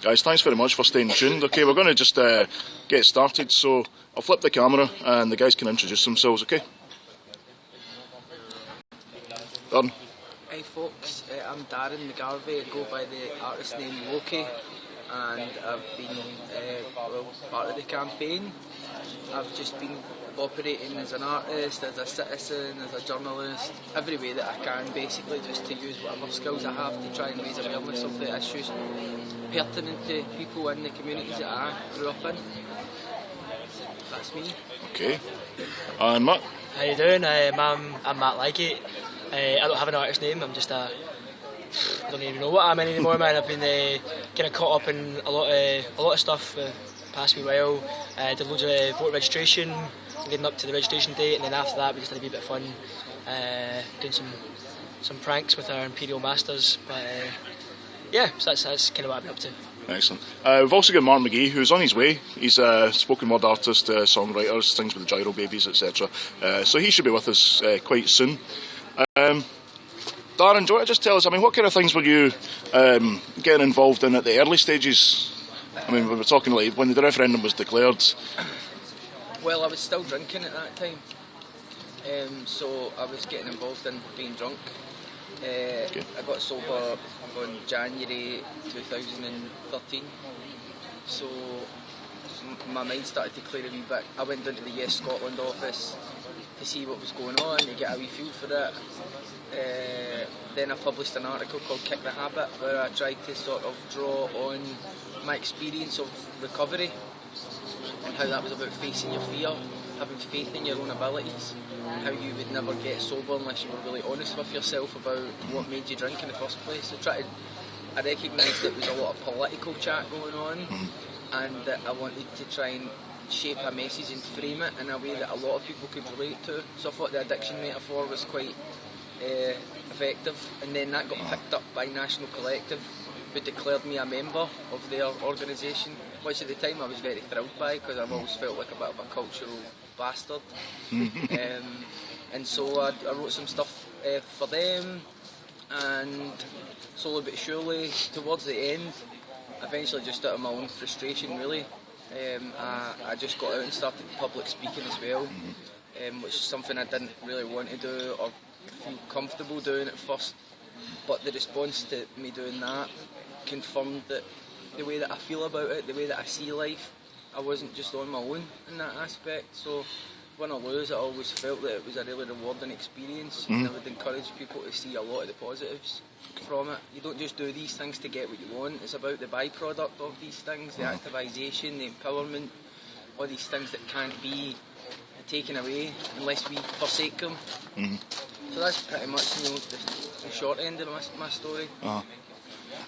Guys, thanks very much for staying tuned. Okay, we're going to just get started, so I'll flip the camera and the guys can introduce themselves, okay? Darren. Hi folks, I'm Darren McGarvey. I go by the artist name Loki, and I've been part of the campaign. I've just been operating as an artist, as a citizen, as a journalist, every way that I can, basically, just to use whatever skills I have to try and raise awareness of the issues pertinent to people in the communities that I grew up in. That's me. Okay. And Matt? How you doing? I'm Matt Ligate. I don't have an artist name, I'm just I don't even know what I'm in anymore, man. I've been kind of caught up in a lot of stuff past wee while. Did loads of voter registration leading up to the registration date, and then after that we just had a wee bit of fun doing some pranks with our Imperial Masters. But yeah, so that's kind of what I've been up to. Excellent. We've also got Mark McGee, who's on his way. He's a spoken word artist, songwriter, sings with the Gyro Babies, etc. So he should be with us quite soon. Darren, do you want to just tell us, what kind of things were you getting involved in at the early stages? We were talking like when the referendum was declared. Well, I was still drinking at that time, so I was getting involved in being drunk. Okay. I got sober in January 2013, so my mind started to clear a wee bit. I went down to the Yes Scotland office to see what was going on, to get a wee feel for it. Then I published an article called Kick the Habit, where I tried to sort of draw on my experience of recovery and how that was about facing your fear, having faith in your own abilities, how you would never get sober unless you were really honest with yourself about what made you drink in the first place. I recognised that there was a lot of political chat going on, and that I wanted to try and shape a message and frame it in a way that a lot of people could relate to. So I thought the addiction metaphor was quite effective, and then that got picked up by National Collective, who declared me a member of their organisation, which at the time I was very thrilled by, because I've always felt like a bit of a cultural bastard. And so I wrote some stuff for them, and slowly but surely, towards the end, eventually just out of my own frustration really, I just got out and started public speaking as well, which is something I didn't really want to do or feel comfortable doing at first, but the response to me doing that confirmed that the way that I feel about it, the way that I see life, I wasn't just on my own in that aspect. So win or lose, I always felt that it was a really rewarding experience, and I would encourage people to see a lot of the positives from it. You don't just do these things to get what you want, it's about the byproduct of these things, the activisation, the empowerment, all these things that can't be taken away unless we forsake them. So that's pretty much the short end of my story.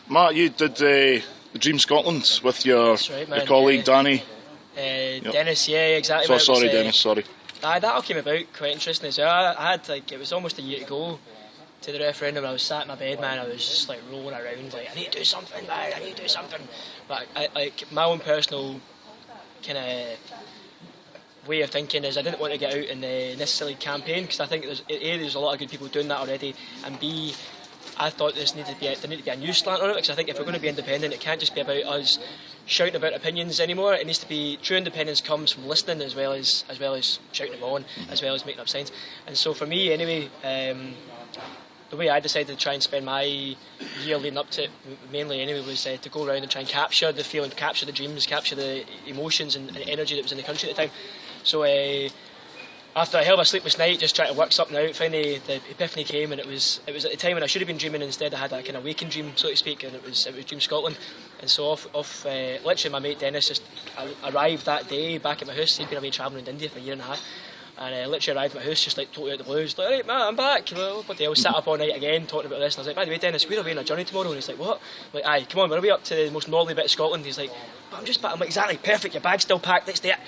Matt, you did Dream Scotland with your colleague Danny. Dennis, yeah, exactly. Sorry, Dennis, sorry. That all came about quite interesting as well. I had it was almost a year to go to the referendum. I was sat in my bed, man. I was just rolling around, I need to do something, man. I need to do something. But my own personal kind of way of thinking is I didn't want to get out and necessarily campaign, because I think there's a lot of good people doing that already, and B, I thought there needed to be a news slant on it, because I think if we're going to be independent, it can't just be about us shouting about opinions anymore. It needs to be true independence comes from listening as well as shouting them on, as well as making up signs. And so for me, anyway, the way I decided to try and spend my year leading up to it, mainly anyway, was to go around and try and capture the feeling, capture the dreams, capture the emotions and energy that was in the country at the time. So after a hell of a sleepless night, just trying to work something out, finally the epiphany came, and it was at the time when I should have been dreaming. Instead, I had a kind of waking dream, so to speak, and it was Dream Scotland. And so literally my mate Dennis just arrived that day back at my house. He'd been away travelling in India for a year and a half, and literally arrived at my house just totally out of the blue. He's like, "Alright, man, I'm back." Well, bloody hell, sat up all night again talking about this, and I was like, "By the way, Dennis, we're away on a journey tomorrow." And he's like, "What?" I'm like, "Aye, come on, we're away up to the most northerly bit of Scotland." He's like, "But I'm just back." I'm like, "Exactly, perfect, your bag's still packed, let's do it."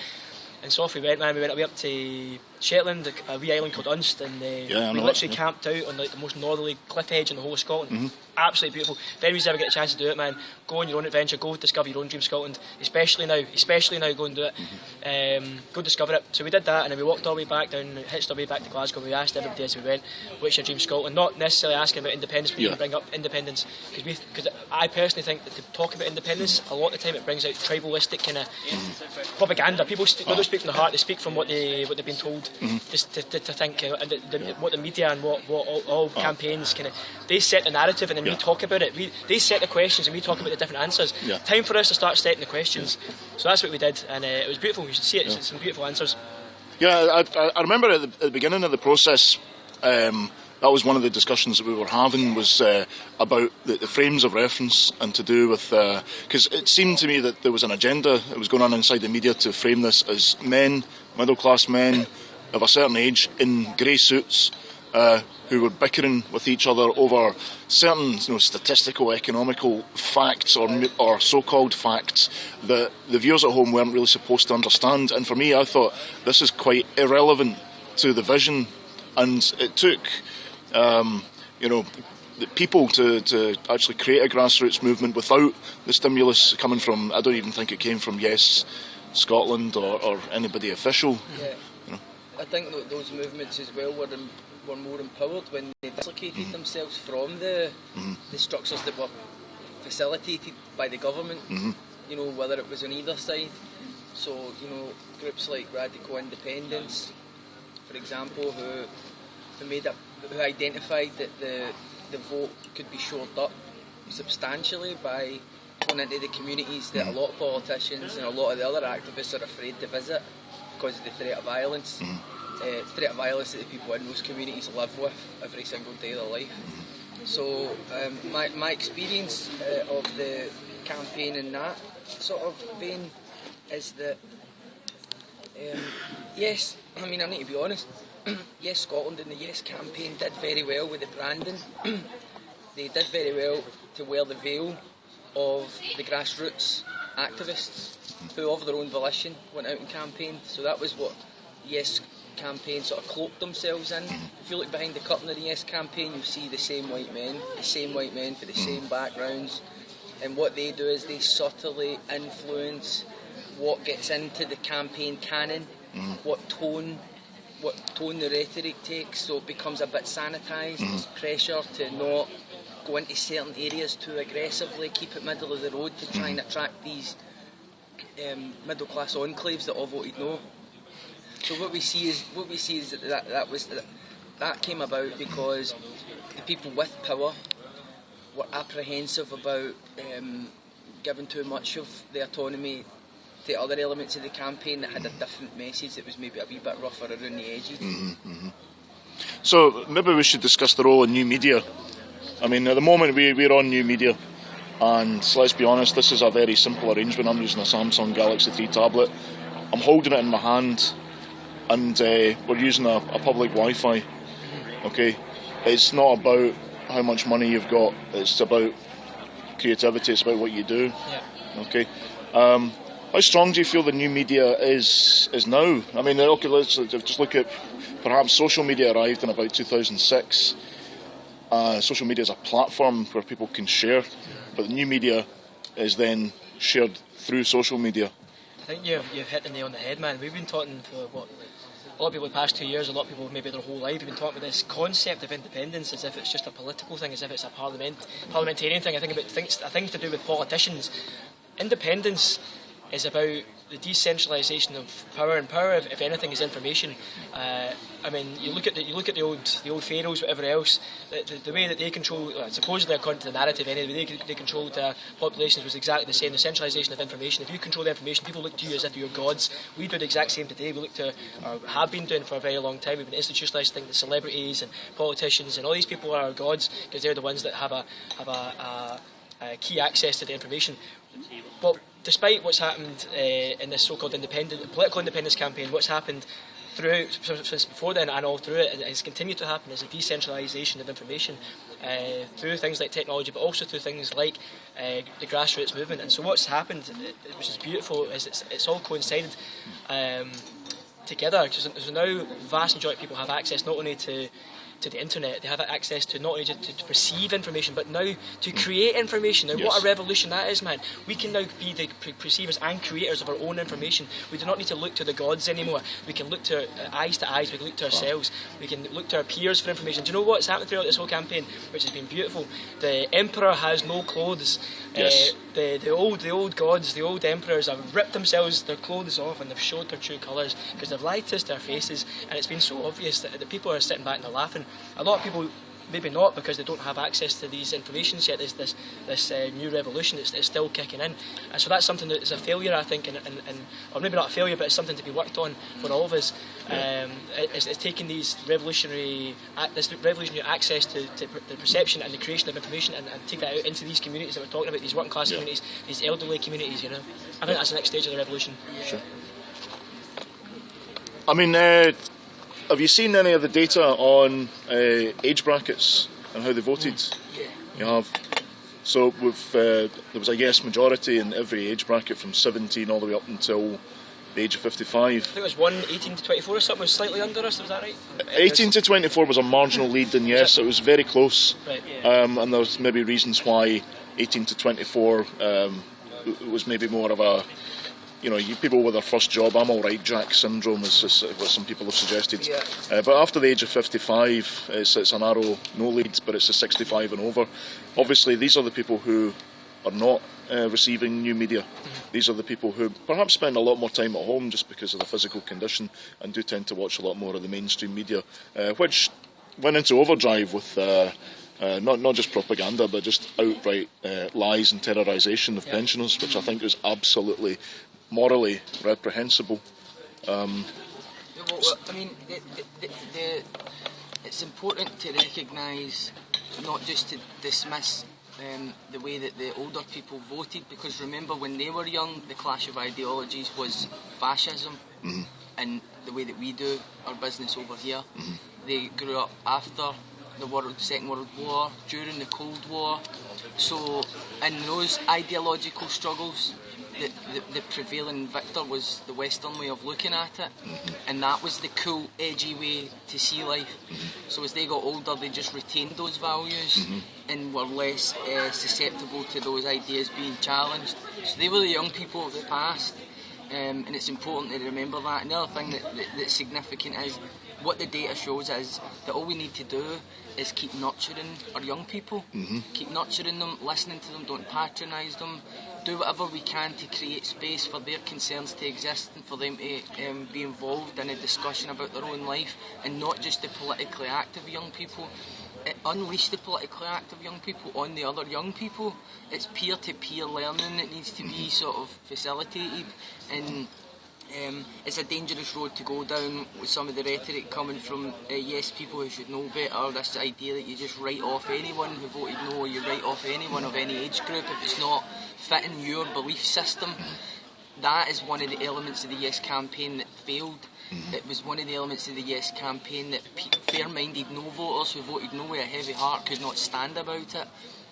And so off we went, man. We went away up to Shetland, a wee island called Unst, and we literally camped out on like the most northerly cliff edge in the whole of Scotland. Absolutely beautiful. If anybody's ever get a chance to do it, man, go on your own adventure, go discover your own dream Scotland, especially now, go and do it. Go discover it. So we did that, and then we walked all the way back down, hitched our way back to Glasgow. We asked everybody as we went, what's your dream Scotland? Not necessarily asking about independence, but you can bring up independence, because I personally think that to talk about independence, a lot of the time it brings out tribalistic kind of propaganda. People don't speak from the heart; they speak from what they've been told. Just to think, and what the media and what all campaigns kind of, they set the narrative, and then we talk about it. They set the questions, and we talk about the different answers. Time for us to start setting the questions. So that's what we did, and it was beautiful. You should see it. It's some beautiful answers. Yeah, I remember at the beginning of the process. That was one of the discussions that we were having, was about the frames of reference, and to do with, because it seemed to me that there was an agenda that was going on inside the media to frame this as men, middle class men of a certain age in grey suits, who were bickering with each other over certain, statistical, economical facts or so-called facts that the viewers at home weren't really supposed to understand. And for me, I thought this is quite irrelevant to the vision, and it took the people to actually create a grassroots movement without the stimulus coming from, I don't even think it came from Yes Scotland or anybody official. Yeah. I think that those movements as well were more empowered when they dislocated themselves from the structures that were facilitated by the government, whether it was on either side. So, groups like Radical Independence, for example, who identified that the vote could be shored up substantially by going into the communities that a lot of politicians and a lot of the other activists are afraid to visit because of the threat of violence. Threat of violence that the people in those communities live with every single day of their life. So my experience of the campaign in that sort of vein is that yes, I need to be honest, Yes Scotland and the Yes campaign did very well with the branding. They did very well to wear the veil of the grassroots activists who of their own volition went out and campaigned. So that was what Yes campaign sort of cloaked themselves in. If you look behind the curtain of the Yes campaign, you'll see the same white men for the same backgrounds, and what they do is they subtly influence what gets into the campaign canon, what tone the rhetoric takes, so it becomes a bit sanitised. There's pressure to not go into certain areas too aggressively, keep it middle of the road to try and attract these middle class enclaves that all voted no. So what we see is that came about because the people with power were apprehensive about giving too much of the autonomy to other elements of the campaign that had a different message that was maybe a wee bit rougher around the edges. So maybe we should discuss the role of new media. At the moment we're on new media, and let's be honest, this is a very simple arrangement. I'm using a Samsung Galaxy 3 tablet. I'm holding it in my hand, and we're using a public Wi-Fi. Okay, it's not about how much money you've got. It's about creativity. It's about what you do. Okay. How strong do you feel the new media is now? Okay, let's just look at, perhaps social media arrived in about 2006. Social media is a platform where people can share, but the new media is then shared through social media. I think you've hit the nail on the head, man. We've been talking for a lot of people the past 2 years, a lot of people maybe their whole life have been talking about this concept of independence as if it's just a political thing, as if it's a parliamentarian thing. I think about things to do with politicians. Independence is about the decentralisation of power, and power, if anything, is information. You look at the old pharaohs, whatever else. The way that they control, supposedly according to the narrative, anyway, they controlled populations was exactly the same. The centralisation of information. If you control the information, people look to you as if you're gods. We do the exact same today. We look to, or have been doing for a very long time. We've been institutionalising the celebrities and politicians, and all these people are our gods because they're the ones that have a key access to the information. But despite what's happened in this so-called political independence campaign, what's happened throughout, since before then and all through it, and has continued to happen, is a decentralisation of information through things like technology, but also through things like the grassroots movement. And so what's happened, which is beautiful, is it's all coincided. together. Because now vast majority of people have access not only to the internet, they have access to not only to receive information, but now to create information. Now, what a revolution that is, man. We can now be the perceivers and creators of our own information. We do not need to look to the gods anymore. We can look to eyes, we can look to ourselves, we can look to our peers for information. Do you know what's happened throughout this whole campaign, which has been beautiful? The emperor has no clothes. The old gods, the old emperors have ripped themselves, their clothes off, and they've showed their true colours because they've lied to us to our faces, and it's been so obvious that the people are sitting back and they're laughing. A lot of people maybe not, because they don't have access to these informations yet. There's this new revolution that's still kicking in, and so that's something that is a failure, I think, and or maybe not a failure, but it's something to be worked on for all of us. It's taking this revolutionary access to the perception and the creation of information and take that out into these communities that we're talking about, these working class communities, these elderly communities. I think that's the next stage of the revolution. Sure. I mean, have you seen any of the data on age brackets and how they voted? Yeah. You have. So there was a yes majority in every age bracket from 17 all the way up until the age of 55. I think it was one 18 to 24 or something was slightly under us, was that right? 18 to 24 was a marginal lead, and yes, it was very close. Right, yeah. And there was maybe reasons why 18 to 24 was maybe more of a, people with their first job, I'm all right, Jack syndrome is what some people have suggested. Yeah. But after the age of 55, it's a narrow no lead, but it's a 65 and over. Obviously, these are the people who are not receiving new media. These are the people who perhaps spend a lot more time at home just because of the physical condition and do tend to watch a lot more of the mainstream media, which went into overdrive with not just propaganda, but just outright lies and terrorisation of pensioners, which I think was absolutely morally reprehensible. I mean, it's important to recognise, not just to dismiss the way that the older people voted, because remember, when they were young, the clash of ideologies was fascism, and the way that we do our business over here. They grew up after the Second World War, during the Cold War, so in those ideological struggles, the prevailing victor was the Western way of looking at it, and that was the cool, edgy way to see life. So as they got older, they just retained those values and were less susceptible to those ideas being challenged. So they were the young people of the past, and it's important to remember that. Another thing that's significant is what the data shows is that all we need to do is keep nurturing our young people, keep nurturing them, listening to them, don't patronise them, do whatever we can to create space for their concerns to exist and for them to be involved in a discussion about their own life, and not just the politically active young people. Unleash the politically active young people on the other young people. It's peer-to-peer learning that needs to be sort of facilitated, and it's a dangerous road to go down with some of the rhetoric coming from people who should know better. This idea that you just write off anyone who voted no, or you write off anyone of any age group if it's not fitting your belief system. That is one of the elements of the Yes campaign that failed. It was one of the elements of the Yes campaign that fair-minded no voters who voted no with a heavy heart could not stand about it.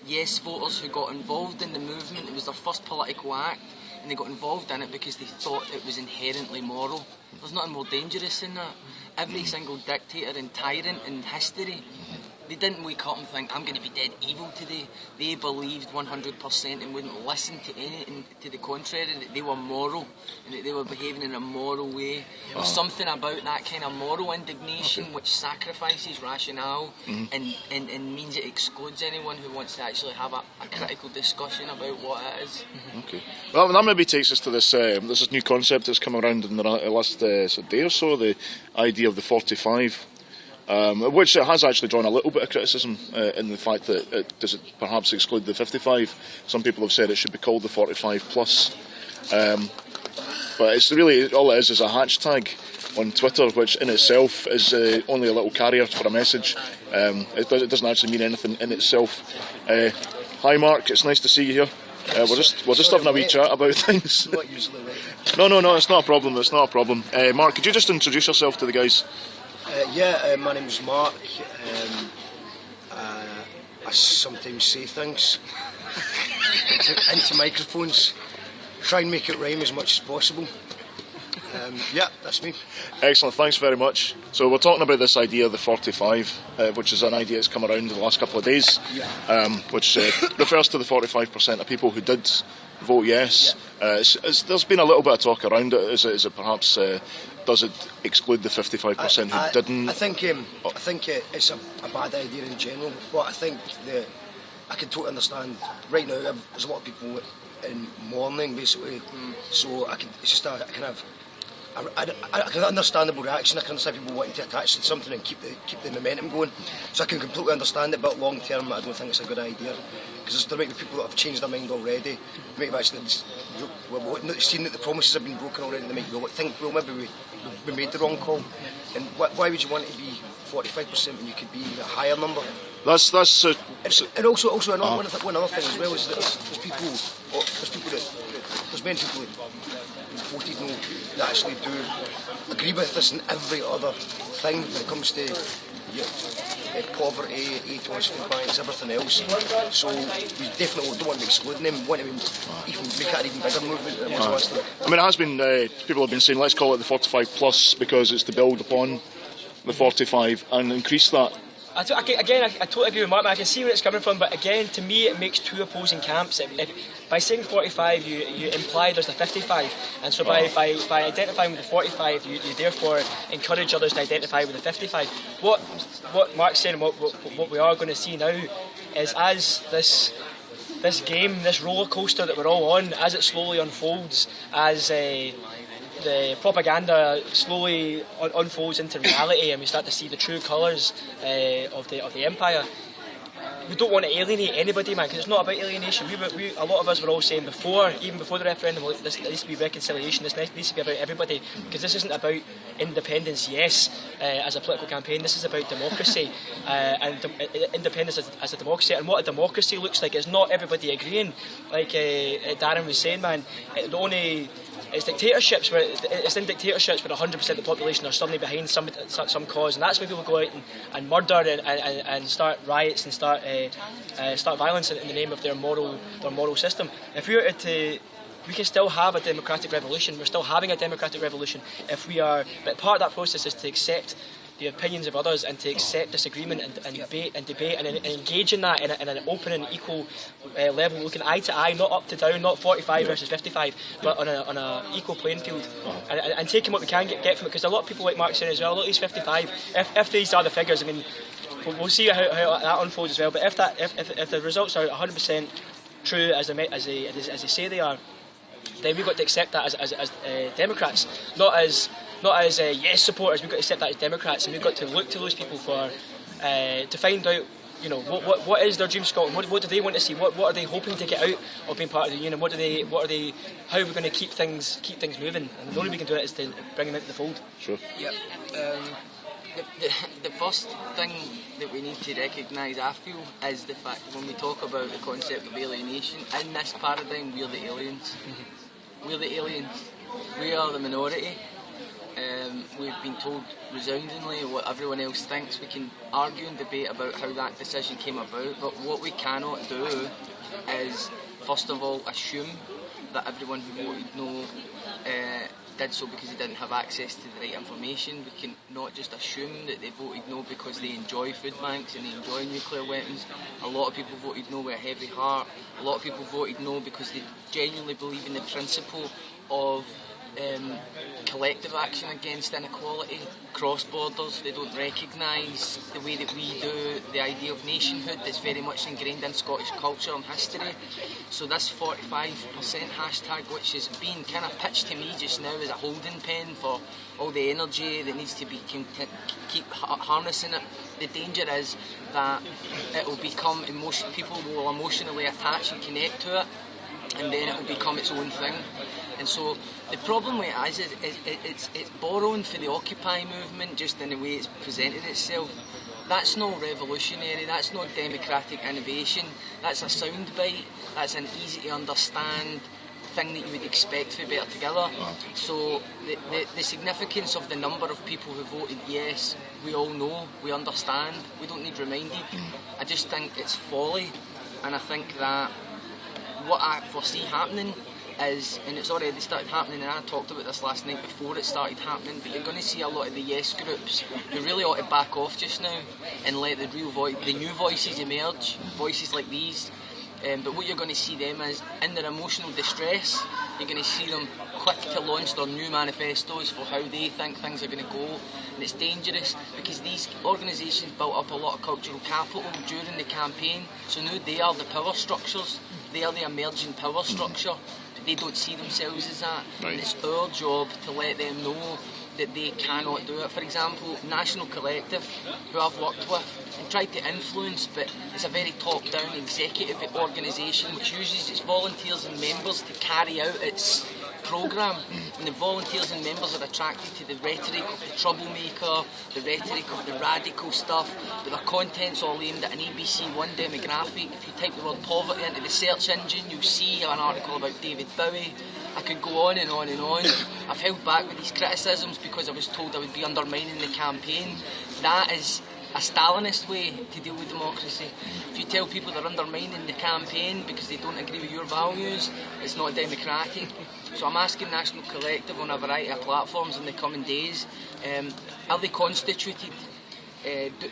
Yes voters who got involved in the movement, it was their first political act, and they got involved in it because they thought it was inherently moral. There's nothing more dangerous than that. Every single dictator and tyrant in history, they didn't wake up and think, I'm going to be dead evil today. They believed 100% and wouldn't listen to anything to the contrary, that they were moral and that they were behaving in a moral way. There's something about that kind of moral indignation which sacrifices rationale and means it excludes anyone who wants to actually have a critical discussion about what it is. Okay. Well, that maybe takes us to this new concept that's come around in the last day or so, the idea of the 45. Which it has actually drawn a little bit of criticism in the fact that does it perhaps exclude the 55. Some people have said it should be called the 45 plus. But it's really, all it is a hashtag on Twitter, which in itself is only a little carrier for a message. It doesn't actually mean anything in itself. Hi Mark, it's nice to see you here. We're just having a wee chat about things. No, it's not a problem. Mark, could you just introduce yourself to the guys? My name's Mark. I sometimes say things into microphones, try and make it rhyme as much as possible. Yeah, that's me. Excellent, thanks very much. So we're talking about this idea of the 45, which is an idea that's come around in the last couple of days, which refers to the 45% of people who did vote yes. There's been a little bit of talk around it. Is it perhaps does it exclude the 55% who didn't? I think it's a bad idea in general, but I think I can totally understand. Right now, there's a lot of people in mourning, basically. So it's just a kind of I can understandable reaction. I can understand people wanting to attach to something and keep the momentum going. So I can completely understand it, but long term, I don't think it's a good idea, because there might be people that have changed their mind already. They might have actually seen that the promises have been broken already. They might think, well, maybe we made the wrong call. And why would you want to be 45% when you could be a higher number? That's and also one other thing as well is that there's many people that voted no that actually do agree with this and every other thing when it comes to poverty, aid to food banks, everything else. So we definitely don't want to be excluding them. We want to even make it an even bigger movement than it was last time. I mean, it has been people have been saying let's call it the 45 plus because it's to build upon the 45 and increase that. I totally agree with Mark. I can see where it's coming from, but again, to me, it makes two opposing camps. By saying 45, you imply there's a 55, and so by identifying with the 45, you therefore encourage others to identify with the 55. What Mark's saying, and what we are going to see now, is as this game, this roller coaster that we're all on, as it slowly unfolds, as the propaganda slowly unfolds into reality, and we start to see the true colours of the empire. We don't want to alienate anybody, man, because it's not about alienation. A lot of us were all saying even before the referendum, this needs to be reconciliation. This needs to be about everybody, because this isn't about independence, as a political campaign. This is about democracy and independence as a democracy. And what a democracy looks like is not everybody agreeing. Like Darren was saying, man, it's dictatorships where 100% of the population are suddenly behind some cause, and that's where people go out and murder and start riots and start violence in the name of their moral system. If we can still have a democratic revolution. We're still having a democratic revolution but part of that process is to accept the opinions of others and to accept disagreement and debate and engage in that in an open and equal level, looking eye to eye, not up to down, not 45 versus 55, but on a equal playing field, and taking what we can get from it. Because a lot of people, like Mark saying as well, look, these 55. If these are the figures, I mean, we'll see how that unfolds as well. But if the results are 100% true as they say they are, then we've got to accept that as Democrats, not as yes supporters. We've got to accept that as Democrats, and we've got to look to those people for to find out, what is their dream Scotland? What do they want to see? What are they hoping to get out of being part of the union? How are we going to keep things moving? And the only way we can do it is to bring them into the fold. Sure. Yep. The first thing that we need to recognise, I feel, is the fact that when we talk about the concept of alienation, in this paradigm, we're the aliens. We're the aliens. We are the minority. We've been told resoundingly what everyone else thinks. We can argue and debate about how that decision came about, but what we cannot do is, first of all, assume that everyone who voted no did so because they didn't have access to the right information. We can not just assume that they voted no because they enjoy food banks and they enjoy nuclear weapons. A lot of people voted no with a heavy heart. A lot of people voted no because they genuinely believe in the principle of collective action against inequality, cross borders. They don't recognise the way that we do the idea of nationhood that's very much ingrained in Scottish culture and history. So this 45% hashtag, which is being kind of pitched to me just now as a holding pen for all the energy that needs to be keep harnessing it. The danger is that it will become people will emotionally attach and connect to it, and then it will become its own thing. And so the problem with it is it's borrowing for the Occupy movement just in the way it's presented itself. That's not revolutionary, that's not democratic innovation, that's a soundbite, that's an easy to understand thing that you would expect for Better Together. So the significance of the number of people who voted yes, we all know, we understand, we don't need reminded. I just think it's folly, and I think that what I foresee happening is, and it's already started happening, and I talked about this last night before it started happening, but you're going to see a lot of the yes groups who really ought to back off just now and let the new voices emerge, voices like these. But what you're going to see them is, in their emotional distress, you're going to see them quick to launch their new manifestos for how they think things are going to go. And it's dangerous because these organisations built up a lot of cultural capital during the campaign, so now they are the power structures, they are the emerging power structure, but they don't see themselves as that. Right. And it's our job to let them know that they cannot do it. For example, National Collective, who I've worked with and tried to influence, but it's a very top-down executive organisation which uses its volunteers and members to carry out its programme, and the volunteers and members are attracted to the rhetoric of the troublemaker, the rhetoric of the radical stuff, but their content's all aimed at an ABC One demographic. If you type the word poverty into the search engine, you'll see an article about David Bowie. I could go on and on and on. I've held back with these criticisms because I was told I would be undermining the campaign. That is a Stalinist way to deal with democracy. If you tell people they're undermining the campaign because they don't agree with your values, it's not democratic. So I'm asking National Collective on a variety of platforms in the coming days, are they constituted?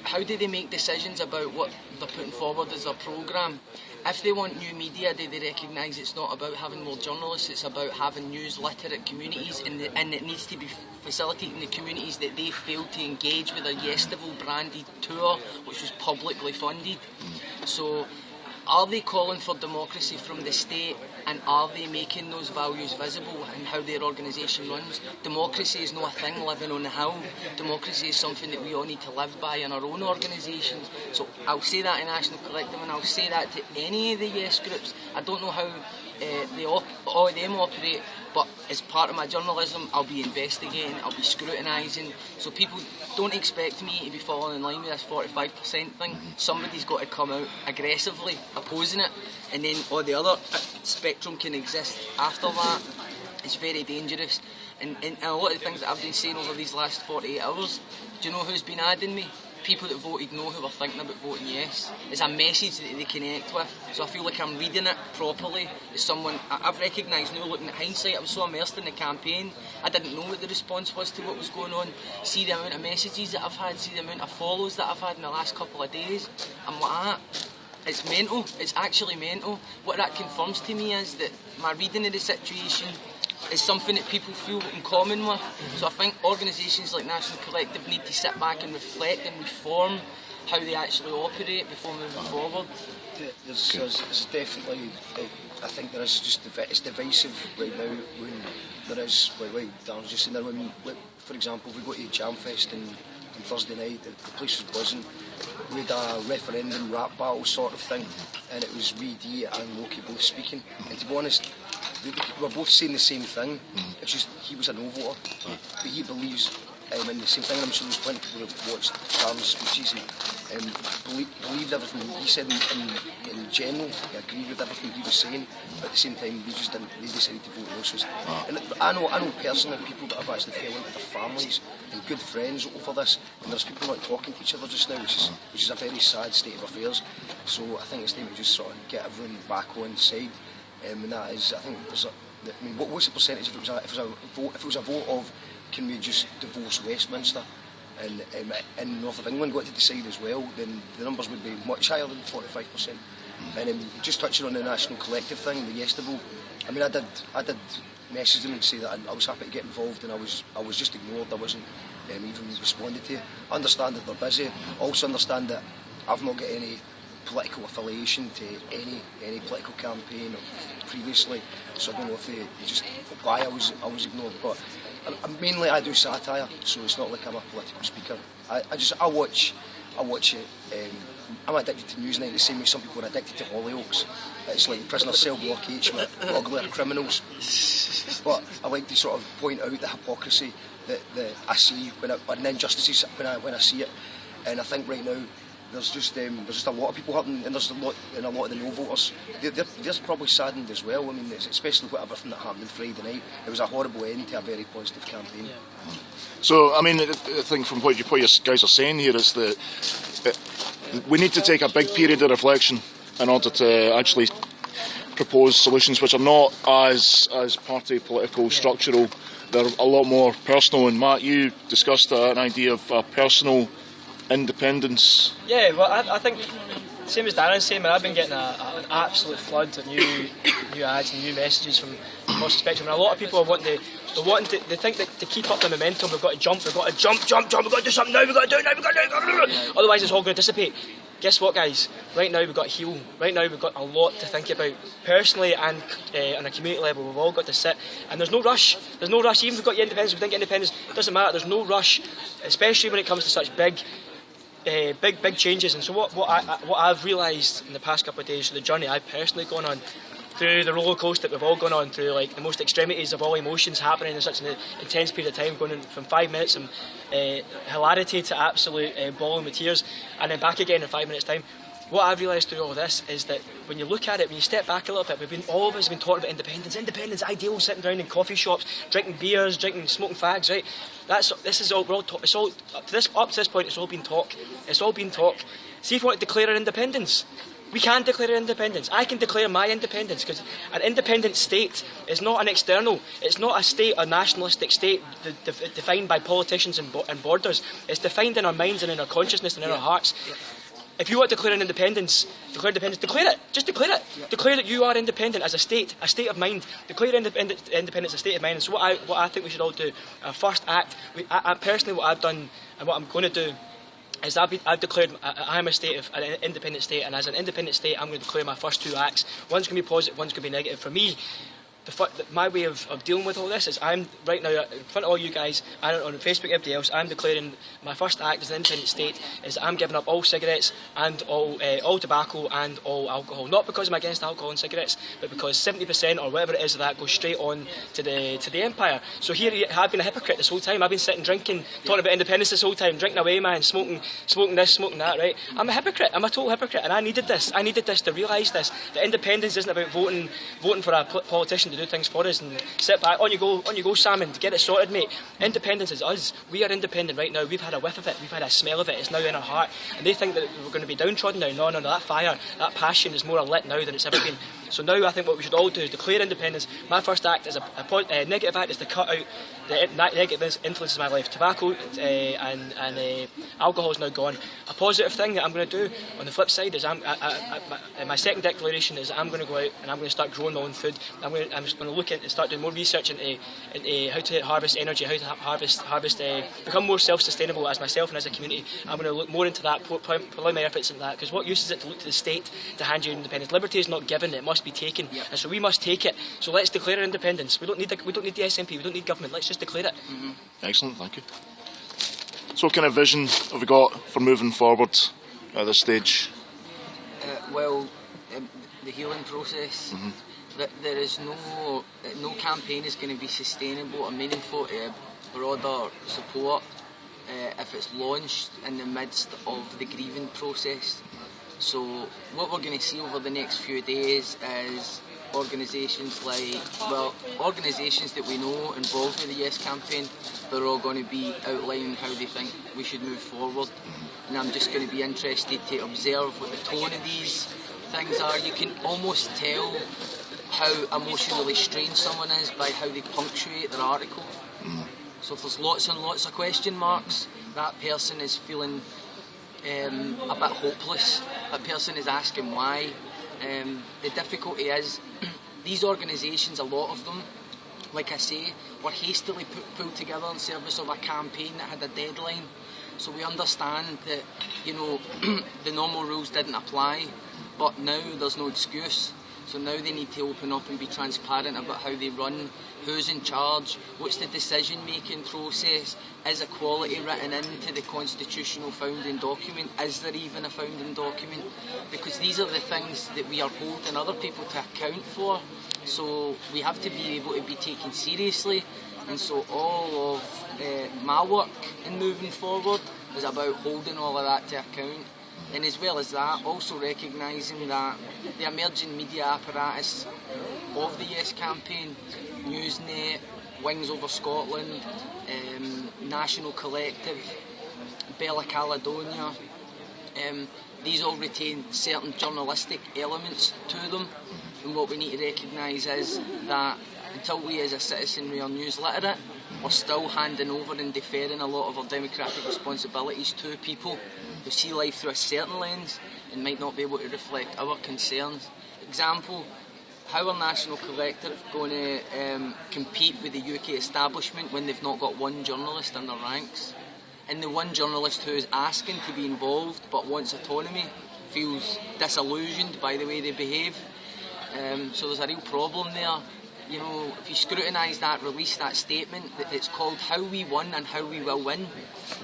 How do they make decisions about what they're putting forward as their programme? If they want new media, do they recognise it's not about having more journalists, it's about having news literate communities, and it needs to be facilitating the communities that they failed to engage with a Yestival branded tour which was publicly funded. So are they calling for democracy from the state, and are they making those values visible in how their organisation runs? Democracy is not a thing living on the hill. Democracy is something that we all need to live by in our own organisations. So I'll say that in National Collective, and I'll say that to any of the yes groups. I don't know how all of them operate, but as part of my journalism, I'll be investigating, I'll be scrutinising, so people don't expect me to be falling in line with this 45% thing. Somebody's got to come out aggressively opposing it, and then all the other spectrum can exist after that. It's very dangerous, and a lot of the things that I've been saying over these last 48 hours, do you know who's been adding me? People that voted no who were thinking about voting yes. It's a message that they connect with, so I feel like I'm reading it properly as someone. I've recognised now, looking at hindsight, I was so immersed in the campaign, I didn't know what the response was to what was going on. See the amount of messages that I've had, see the amount of follows that I've had in the last couple of days. I'm like that. It's mental, it's actually mental. What that confirms to me is that my reading of the situation is something that people feel in common with. So I think organisations like National Collective need to sit back and reflect and reform how they actually operate before moving forward. There's definitely, I think there is just, it's divisive right now when there is, like Darren's just saying there, when, for example, if we go to Jamfest on Thursday night, the place was buzzing. We had a referendum rap battle sort of thing, and it was Dee and Loki both speaking, and to be honest, we were both saying the same thing. It's just he was a no voter, but he believes in the same thing. I'm sure there's plenty of people who watched Darren's speeches and believed everything he said in general. They agreed with everything he was saying, but at the same time they decided to vote no. So and I know personally people that have actually fell into their families and good friends over this, and there's people not talking to each other just now, which is a very sad state of affairs. So I think it's time to just sort of get everyone back on side. And that is, I think, what's the percentage if it was a vote of, can we just divorce Westminster? And in North of England got to decide as well, then the numbers would be much higher than 45%. And just touching on the National Collective thing, the Yestival, I mean, I did message them and say that I was happy to get involved, and I was just ignored. I wasn't even responded to. I understand that they're busy. I also understand that I've not got any political affiliation to any political campaign previously, so I don't know if they just why I was ignored. But mainly I do satire, so it's not like I'm a political speaker. I watch it. I'm addicted to Newsnight the same way some people are addicted to Hollyoaks. It's like prisoner cell block H with uglier criminals. But I like to sort of point out the hypocrisy that I see and injustices when I see it. And I think right now there's just a lot of people hurting, and there's a lot of the no voters. They're probably saddened as well. I mean, especially with everything that happened on Friday night. It was a horrible end to a very positive campaign. Yeah. So, I mean, I think from what you guys are saying here is that we need to take a big period of reflection in order to actually proposed solutions which are not as party political, structural. They're a lot more personal. And Matt, you discussed an idea of personal independence. Yeah, well, I think, same as Darren's saying, I've been getting an absolute flood of new ads and new messages from across the spectrum. And a lot of people they think that to keep up the momentum, we've got to jump, we've got to jump, we've got to do something now, we've got to do it now, we've got to do it. Otherwise it's all going to dissipate. Guess what, guys? Right now we've got to heal. Right now we've got a lot to think about, personally and on a community level. We've all got to sit, and there's no rush. There's no rush. Even if we've got your independence, if we think independence, it doesn't matter. There's no rush, especially when it comes to such big changes. And so what I've realised in the past couple of days, the journey I've personally gone on, through the roller coaster that we've all gone on through, like the most extremities of all emotions happening in such an intense period of time, going from 5 minutes and hilarity to absolute bawling with tears, and then back again in 5 minutes time. What I've realised through all this is that when you look at it, when you step back a little bit, all of us have been talking about independence, ideal, sitting down in coffee shops, drinking beers, smoking fags, right? This is all we're all talk. It's all up to this point. It's all been talk. It's all been talk. See if we want to declare our independence. We can declare independence. I can declare my independence, because an independent state is not an external. It's not a state, a nationalistic state defined by politicians and borders. It's defined in our minds and in our consciousness and in our hearts. If you want to declare independence, declare it. Just declare it. Yeah. Declare that you are independent as a state of mind. Declare independence, a state of mind. And so what I think we should all do, our first act, I personally, what I've done and what I'm going to do, is I've declared I'm an independent state, and as an independent state, I'm going to declare my first 2 acts. One's going to be positive, one's going to be negative. For me, my way of dealing with all this is I'm right now in front of all you guys and on Facebook, everybody else, I'm declaring my first act as an independent state is I'm giving up all cigarettes and all tobacco and all alcohol. Not because I'm against alcohol and cigarettes, but because 70% or whatever it is of that goes straight on to the empire. So here I've been a hypocrite this whole time. I've been sitting drinking, talking about independence this whole time, drinking away, man, smoking this, smoking that, right? I'm a hypocrite. I'm a total hypocrite, and I needed this. I needed this to realise this. That independence isn't about voting for a politician to do things for us and sit back. On you go, Salmon, get it sorted, mate. Independence is us. We are independent right now. We've had a whiff of it. We've had a smell of it. It's now in our heart. And they think that we're going to be downtrodden now. No, that fire, that passion is more lit now than it's ever been. So now I think what we should all do is declare independence. My first act is a negative act is to cut out the negative influences in my life. Tobacco and alcohol is now gone. A positive thing that I'm going to do on the flip side is my second declaration is I'm going to go out and I'm going to start growing my own food. I'm just going to look at and start doing more research into how to harvest energy, how to harvest become more self-sustainable as myself and as a community. I'm going to look more into that, put my efforts into that, because what use is it to look to the state to hand you independence? Liberty is not given; it must be taken, and so we must take it. So let's declare independence. We don't need the SNP. We don't need government. Let's just declare it. Mm-hmm. Excellent, thank you. So what kind of vision have we got for moving forward at this stage? The healing process. Mm-hmm. There is no campaign is going to be sustainable or meaningful to broader support if it's launched in the midst of the grieving process. So what we're going to see over the next few days is organisations that we know involved with the Yes campaign, they're all going to be outlining how they think we should move forward. And I'm just going to be interested to observe what the tone of these things are. You can almost tell how emotionally strained someone is by how they punctuate their article. So if there's lots and lots of question marks, that person is feeling a bit hopeless. That person is asking why. The difficulty is these organisations, a lot of them, like I say, were hastily pulled together in service of a campaign that had a deadline. So we understand that, the normal rules didn't apply, but now there's no excuse. So now they need to open up and be transparent about how they run, who's in charge, what's the decision-making process, is equality written into the constitutional founding document, is there even a founding document? Because these are the things that we are holding other people to account for, so we have to be able to be taken seriously. And so all of my work in moving forward is about holding all of that to account. And as well as that, also recognising that the emerging media apparatus of the Yes campaign, Newsnet, Wings Over Scotland, National Collective, Bella Caledonia, these all retain certain journalistic elements to them. and what we need to recognise is that until we as a citizenry are news literate, we're still handing over and deferring a lot of our democratic responsibilities to people who see life through a certain lens and might not be able to reflect our concerns. Example, how are National Collective going to compete with the UK establishment when they've not got one journalist in their ranks? And the one journalist who is asking to be involved but wants autonomy feels disillusioned by the way they behave. So there's a real problem there. You know, if you scrutinise that release, that statement, it's called How We Won and How We Will Win.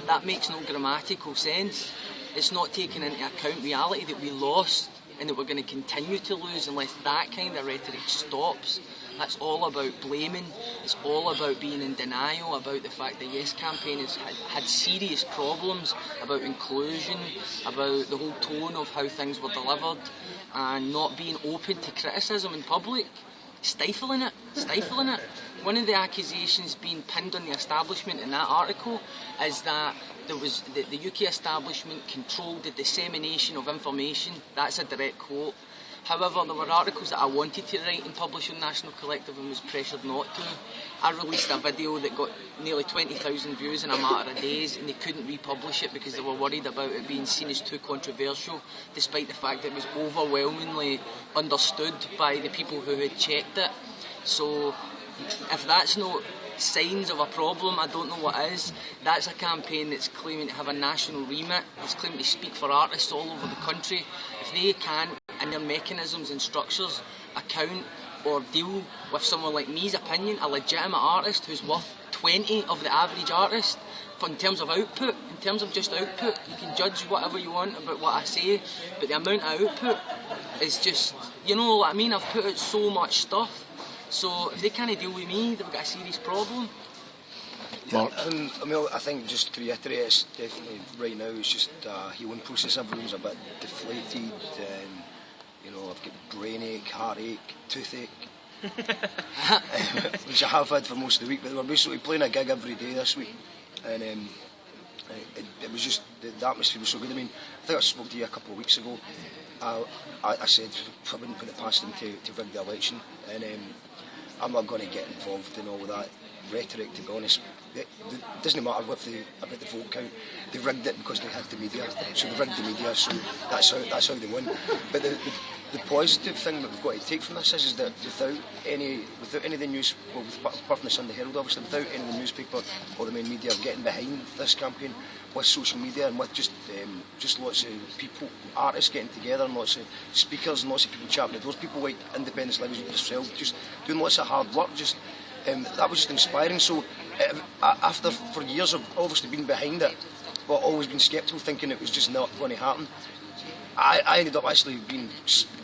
That makes no grammatical sense. It's not taking into account reality that we lost and that we're going to continue to lose unless that kind of rhetoric stops. That's all about blaming. It's all about being in denial about the fact the Yes campaign has had serious problems about inclusion, about the whole tone of how things were delivered, and not being open to criticism in public. Stifling it. One of the accusations being pinned on the establishment in that article is that the UK establishment controlled the dissemination of information. That's a direct quote. However, there were articles that I wanted to write and publish on National Collective and was pressured not to. I released a video that got nearly 20,000 views in a matter of days, and they couldn't republish it because they were worried about it being seen as too controversial, despite the fact that it was overwhelmingly understood by the people who had checked it. So if that's not signs of a problem, I don't know what is. That's a campaign that's claiming to have a national remit. It's claiming to speak for artists all over the country. If they can't, in their mechanisms and structures, account or deal with someone like me's opinion, a legitimate artist who's worth 20 of the average artist, in terms of output, in terms of just output, you can judge whatever you want about what I say, but the amount of output is just, you know what I mean, I've put out so much stuff. So if they can't deal with me, they've got a serious problem. Mark? I think just to reiterate, it's definitely right now it's just a healing process. Everyone's a bit deflated. I've got brainache, heartache, toothache, which I have had for most of the week. But we were basically playing a gig every day this week, and it was just the atmosphere was so good. I mean, I think I spoke to you a couple of weeks ago. I said I wouldn't put it past them to rig the election, and I'm not going to get involved in all of that rhetoric, to be honest. It doesn't matter about the vote count. They rigged it because they had the media, so they rigged the media, so that's how they won. But the positive thing that we've got to take from this is that without any of the news, well, apart from the Sunday Herald obviously, without any of the newspaper or the main media getting behind this campaign, with social media and with just lots of people, artists getting together and lots of speakers and lots of people chatting, those people like independence levels like yourself, just doing lots of hard work, that was just inspiring. So after, for years I've obviously been behind it, but always been sceptical, thinking it was just not going to happen. I ended up actually being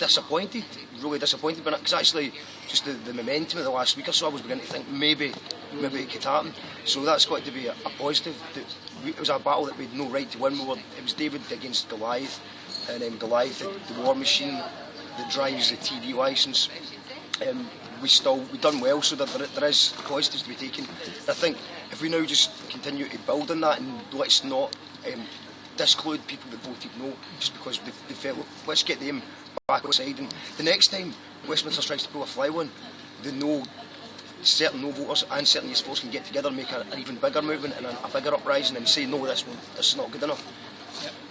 disappointed, really disappointed, but because actually just the momentum of the last week or so, I was beginning to think maybe it could happen. So that's got to be a positive. It was a battle that we had no right to win. It was David against Goliath, and Goliath, the war machine that drives the TV licence. We done well, so there is positives to be taken. I think if we now just continue to build on that and let's not disclude people that voted no just because they felt, let's get them back outside, and the next time Westminster tries to pull a fly one, certain no voters and certain yes voters can get together and make an even bigger movement and a bigger uprising and say no, this is not good enough.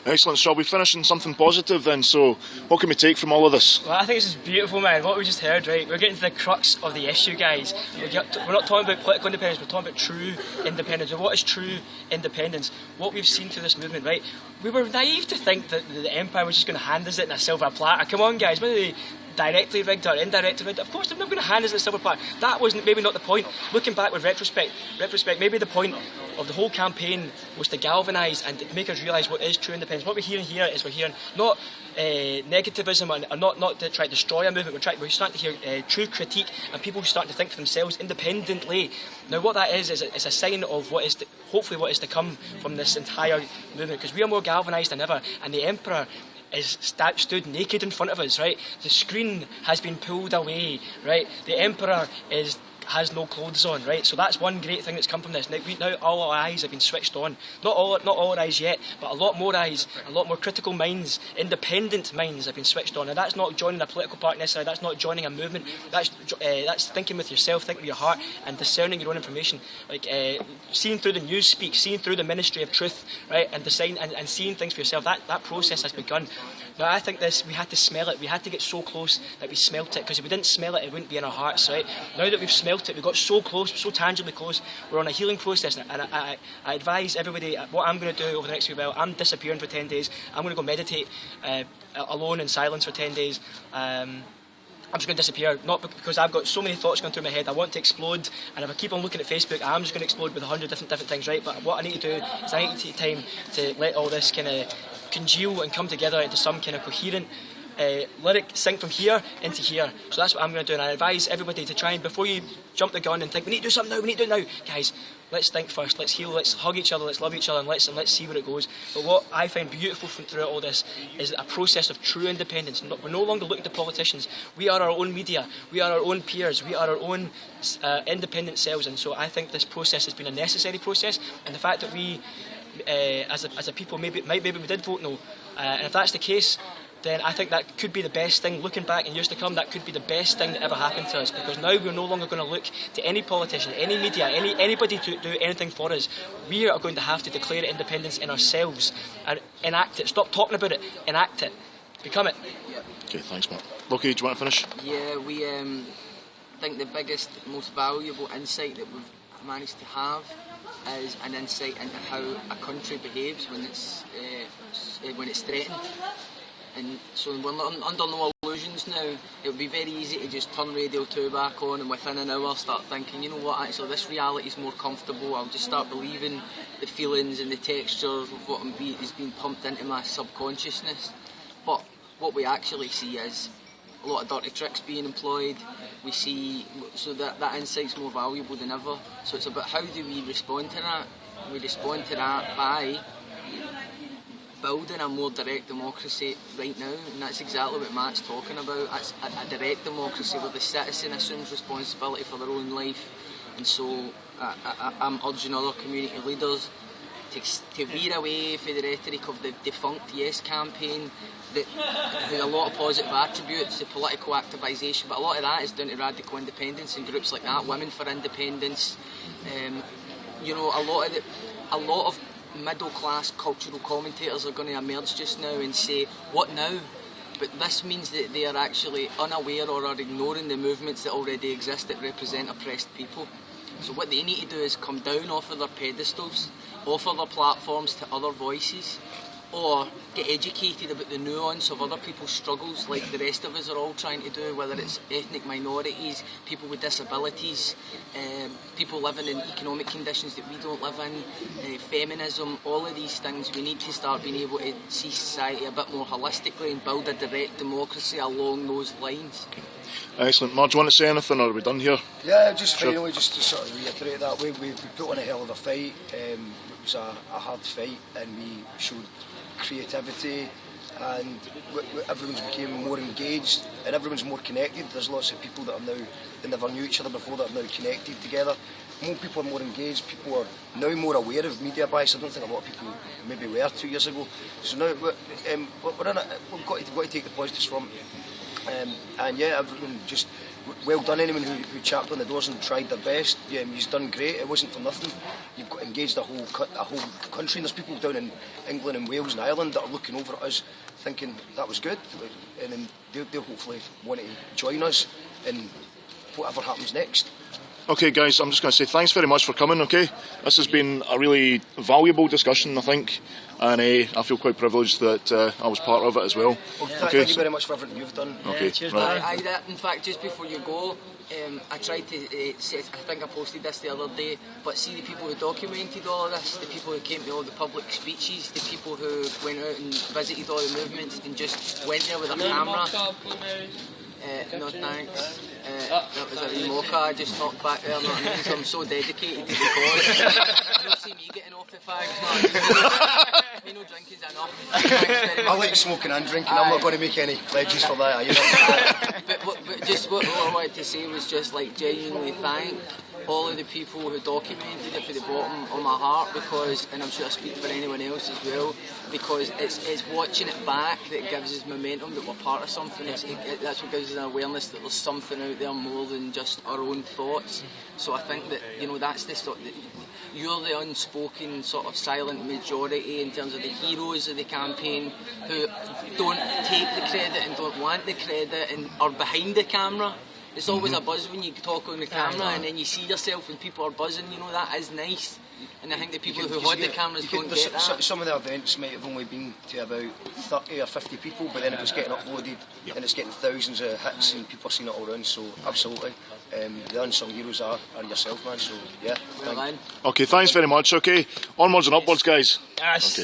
Excellent. Shall we finish on something positive then? So, what can we take from all of this? Well, I think this is beautiful, man. What we just heard, right? We're getting to the crux of the issue, guys. We're not talking about political independence, we're talking about true independence. And what is true independence? What we've seen through this movement, right? We were naive to think that the Empire was just going to hand us it in a silver platter. Come on, guys. Whether they directly rigged or indirectly rigged, of course they're not going to hand us a silver platter. That was maybe not the point. Looking back with retrospect, maybe the point of the whole campaign was to galvanise and make us realise what is true independence. What we're hearing here is we're hearing not negativism and not to try to destroy a movement. We're starting to hear true critique and people starting to think for themselves independently. Now what that is a sign of hopefully what is to come from this entire movement, because we are more galvanised than ever, and the Emperor is stood naked in front of us, right? The screen has been pulled away, right? The Emperor is has no clothes on, right? So that's one great thing that's come from this. Now all our eyes have been switched on. Not all our eyes yet, but a lot more eyes, a lot more critical minds, independent minds have been switched on. And that's not joining a political party necessarily, that's not joining a movement, that's thinking with yourself, thinking with your heart, and discerning your own information. Like seeing through the news speak, seeing through the ministry of truth, right, and deciding and seeing things for yourself. That process has begun. Now I think we had to smell it. We had to get so close that we smelt it, because if we didn't smell it, it wouldn't be in our hearts, right? Now that we've smelt it, we got so close, so tangibly close. We're on a healing process, and I advise everybody what I'm going to do over the next few while. I'm disappearing for 10 days. I'm going to go meditate alone in silence for 10 days. I'm just going to disappear, not because I've got so many thoughts going through my head. I want to explode, and if I keep on looking at Facebook, I'm just going to explode with 100 different things, right? But what I need to do is I need to take time to let all this kind of congeal and come together into some kind of coherent lyric, sing from here into here. So that's what I'm going to do, and I advise everybody to try and, before you jump the gun and think, we need to do something now, we need to do it now, guys, let's think first, let's heal, let's hug each other, let's love each other, and let's see where it goes. But what I find beautiful throughout all this is a process of true independence. We're no longer looking to politicians. We are our own media, we are our own peers, we are our own independent selves. And so I think this process has been a necessary process, and the fact that we as a people maybe we did vote no, and if that's the case, then I think that could be the best thing. Looking back in years to come, that could be the best thing that ever happened to us, because now we're no longer going to look to any politician, any media, anybody to do anything for us. We are going to have to declare independence in ourselves and enact it. Stop talking about it, enact it, become it. Okay, thanks, Matt. Lockie, do you want to finish? Yeah, we think the biggest, most valuable insight that we've managed to have is an insight into how a country behaves when it's threatened. And so we're under no illusions now. It would be very easy to just turn Radio 2 back on and within an hour start thinking, you know what, actually this reality is more comfortable. I'll just start believing the feelings and the textures of what is being pumped into my subconsciousness. But what we actually see is a lot of dirty tricks being employed. We see, so that insight's more valuable than ever. So it's about how do we respond to that? We respond to that by building a more direct democracy right now, and that's exactly what Matt's talking about. It's a direct democracy where the citizen assumes responsibility for their own life. And so I'm urging other community leaders to veer away from the rhetoric of the defunct Yes campaign that had a lot of positive attributes to political activisation, but a lot of that is down to radical independence and groups like that, Women for Independence. You know, a lot of middle-class cultural commentators are going to emerge just now and say, what now? But this means that they are actually unaware or are ignoring the movements that already exist that represent oppressed people. So what they need to do is come down off of their pedestals, offer their platforms to other voices, or get educated about the nuance of other people's struggles like the rest of us are all trying to do, whether it's ethnic minorities, people with disabilities, people living in economic conditions that we don't live in, feminism, all of these things. We need to start being able to see society a bit more holistically and build a direct democracy along those lines. Excellent. Mark, do you want to say anything, or are we done here? Yeah, just finally, just to sort of reiterate that, we put on a hell of a fight. It was a hard fight, and we showed creativity, and everyone's became more engaged and everyone's more connected. There's lots of people that are now, that never knew each other before, that are now connected together. More people are more engaged, people are now more aware of media bias. I don't think a lot of people maybe were 2 years ago. So now we've got to take the positives from it. And yeah, everyone just well done. Anyone who chapped on the doors and tried their best, yeah, you've done great. It wasn't for nothing. You've got engaged a whole country, and there's people down in England and Wales and Ireland that are looking over at us thinking that was good, and then they'll hopefully want to join us in whatever happens next. Okay, guys, I'm just going to say thanks very much for coming, okay? This has been a really valuable discussion, I think, and I feel quite privileged that I was part of it as well. Thank you very much for everything you've done. Okay, cheers, right. In fact, just before you go, I tried to say, I think I posted this the other day, but see the people who documented all of this, the people who came to all the public speeches, the people who went out and visited all the movements and just went there with a camera. No thanks. That was a wee mocha I just knocked back there, know what I mean? So I'm so dedicated to the cause. You don't see me getting off the fags, no. Me no drinking's enough. Thanks very I much. like smoking and drinking. I'm not going to make any pledges for that. You know? But just what I wanted to say was just like genuinely thank all of the people who documented it for the bottom of my heart, because, and I'm sure I speak for anyone else as well, because it's watching it back that gives us momentum that we're part of something. That's what gives us an awareness that there's something out there more than just our own thoughts. So I think that, you know, that's the sort that you're the unspoken sort of silent majority in terms of the heroes of the campaign who don't take the credit and don't want the credit and are behind the camera. It's always a buzz when you talk on the camera and then you see yourself when people are buzzing, you know, that is nice. And I think the people who hold the cameras don't get that. Some of the events might have only been to about 30 or 50 people, but then it was getting uploaded and it's getting thousands of hits and people are seeing it all around, so absolutely. The unsung heroes are yourself, man, so yeah. Well done. Okay, thanks very much. Okay, onwards and upwards, guys. Yes. Okay.